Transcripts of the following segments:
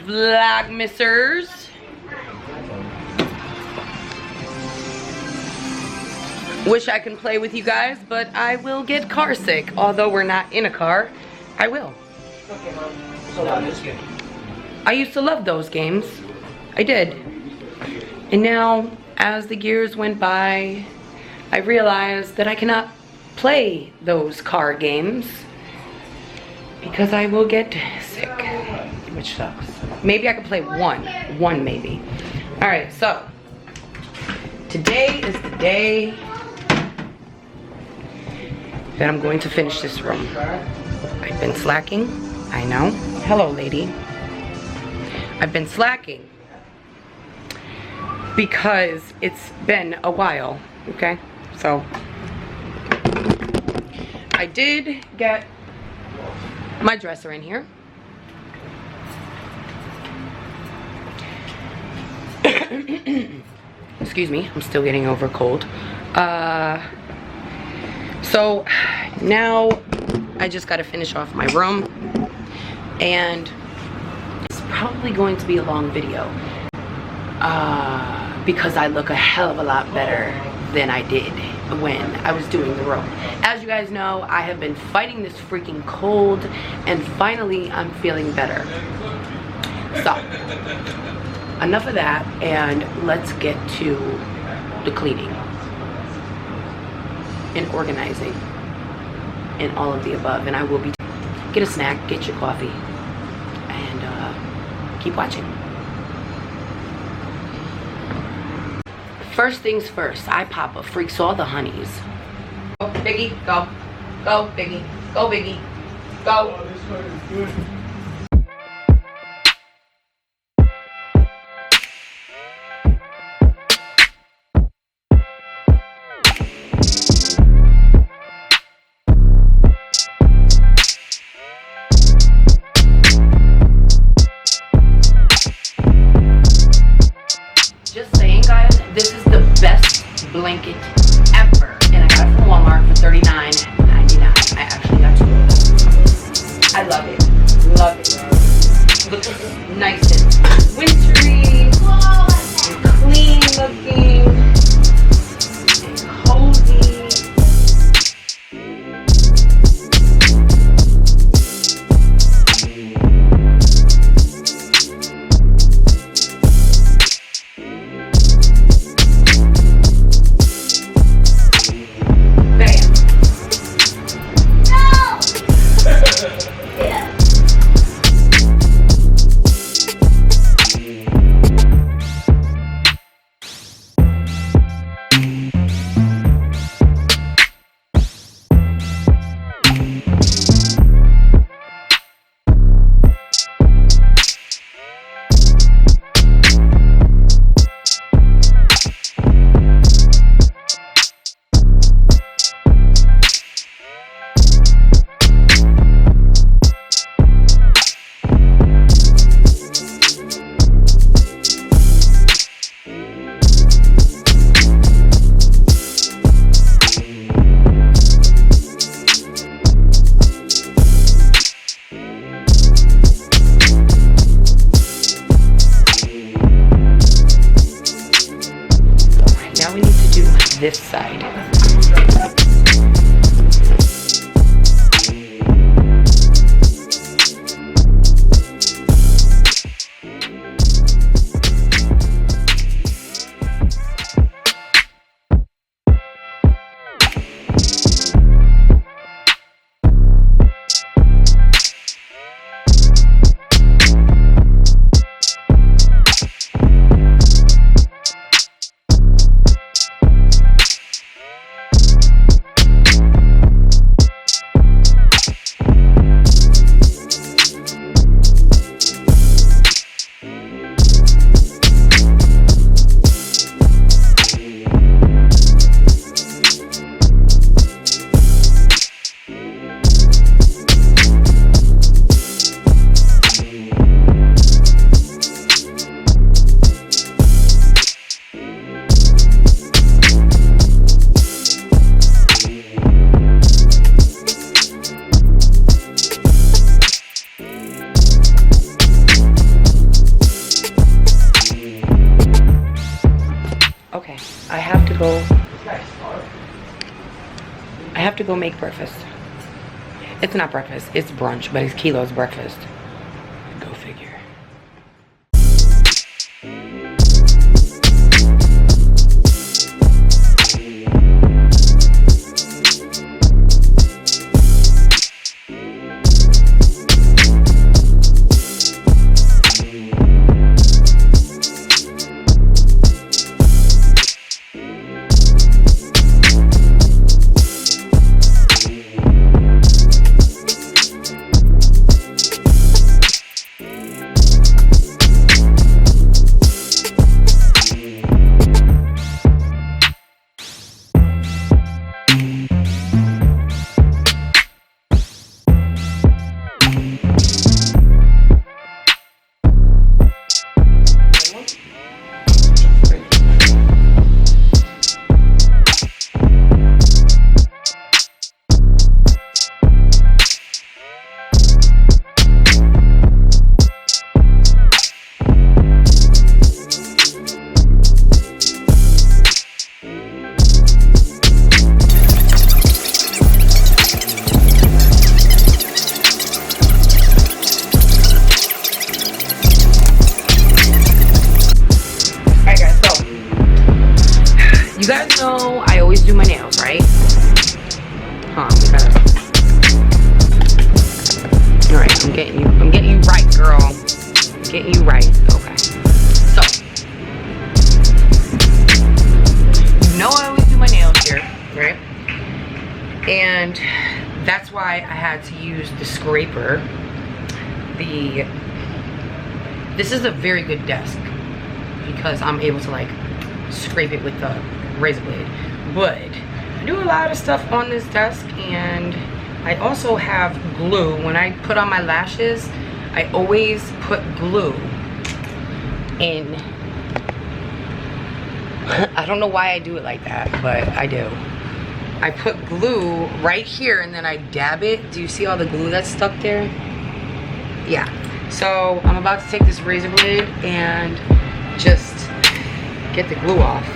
Vlogmissers. Wish I can play with you guys, but I will get car sick. Although we're not in a car, I will. Okay, Mom. So love this game. I used to love those games. I did. And now, as the years went by, I realized that I cannot play those car games because I will get sick, which sucks. Maybe I could play one maybe. All right, so today is the day that I'm going to finish this room. I've been slacking, I know. Hello, lady. I've been slacking because it's been a while, okay? So I did get my dresser in here. Excuse me, I'm still getting over a cold. So now I just gotta finish off my room, and it's probably going to be a long video because I look a hell of a lot better than I did when I was doing the room. As you guys know, I have been fighting this freaking cold, and finally I'm feeling better. So enough of that, and let's get to the cleaning and organizing and all of the above. And I will be get a snack, get your coffee, and keep watching. First things first, I pop a freaks all the honeys. Go Biggie, go. Go Biggie, go Biggie, go. Blanket ever, and I got it from Walmart for $39.99. I actually got two of them. I love it. Love it. Looks nice and wintry, and clean looking, and cozy. This side. I have to go make breakfast. It's not breakfast, it's brunch, but it's Kilo's breakfast. Go figure. You guys know I always do my nails, right? Alright, I'm getting you right, girl. I'm getting you right. Okay. So, you know I always do my nails here, right? And that's why I had to use the scraper. This is a very good desk because I'm able to like scrape it with the razor blade. But I do a lot of stuff on this desk, and I also have glue. When I put on my lashes, I always put glue in. I don't know why I do it like that, but I do. I put glue right here and then I dab it. Do you see all the glue that's stuck there? Yeah. So I'm about to take this razor blade and just get the glue off.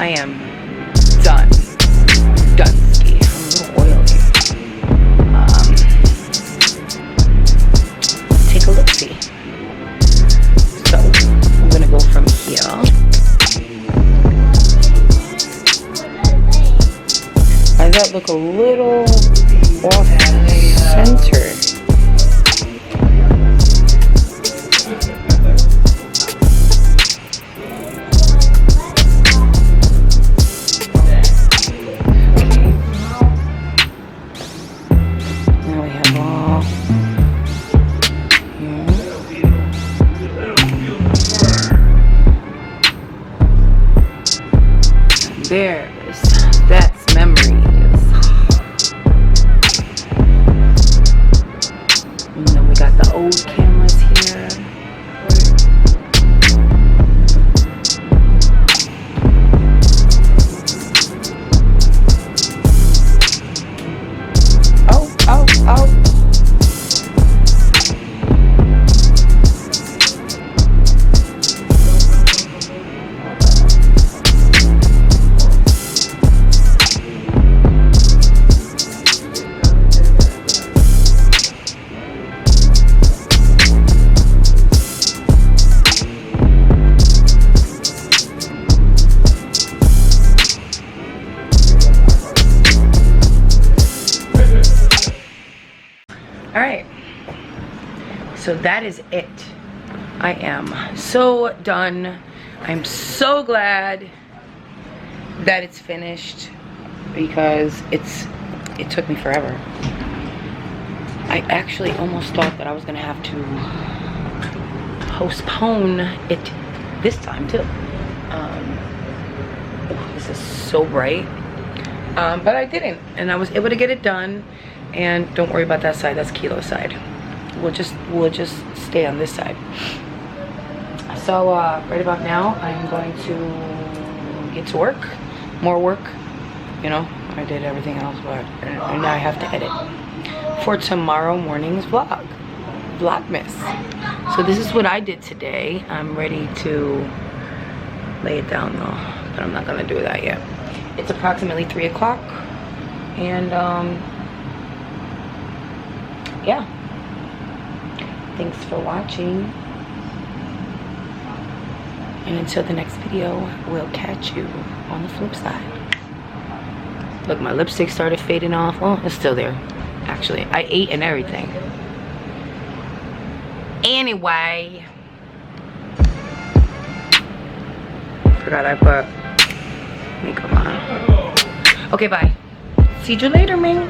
I am done. Dunsky. I'm a little oily. Take a look-see. So, I'm gonna go from here. Does that look a little off-center? Now we have all here. There's, that's memories. And then we got the old cameras here. Oh. Alright, so that is it. I am so done. I'm so glad that it's finished because it took me forever. I actually almost thought that I was gonna have to postpone it this time too. This is so bright. But I didn't, and I was able to get it done. And don't worry about that side, that's Kilo's side. We'll just stay on this side. So right about now I'm going to get to work. More work, you know. I did everything else, but and now I have to edit for tomorrow morning's vlogmas. So this is what I did today. I'm ready to lay it down though, but I'm not gonna do that yet. It's approximately 3 o'clock, and yeah, thanks for watching, and until the next video, we'll catch you on the flip side. Look, my lipstick started fading off. Well, it's still there actually. I ate and everything. Anyway, forgot I put makeup on. Okay, bye. See you later, man.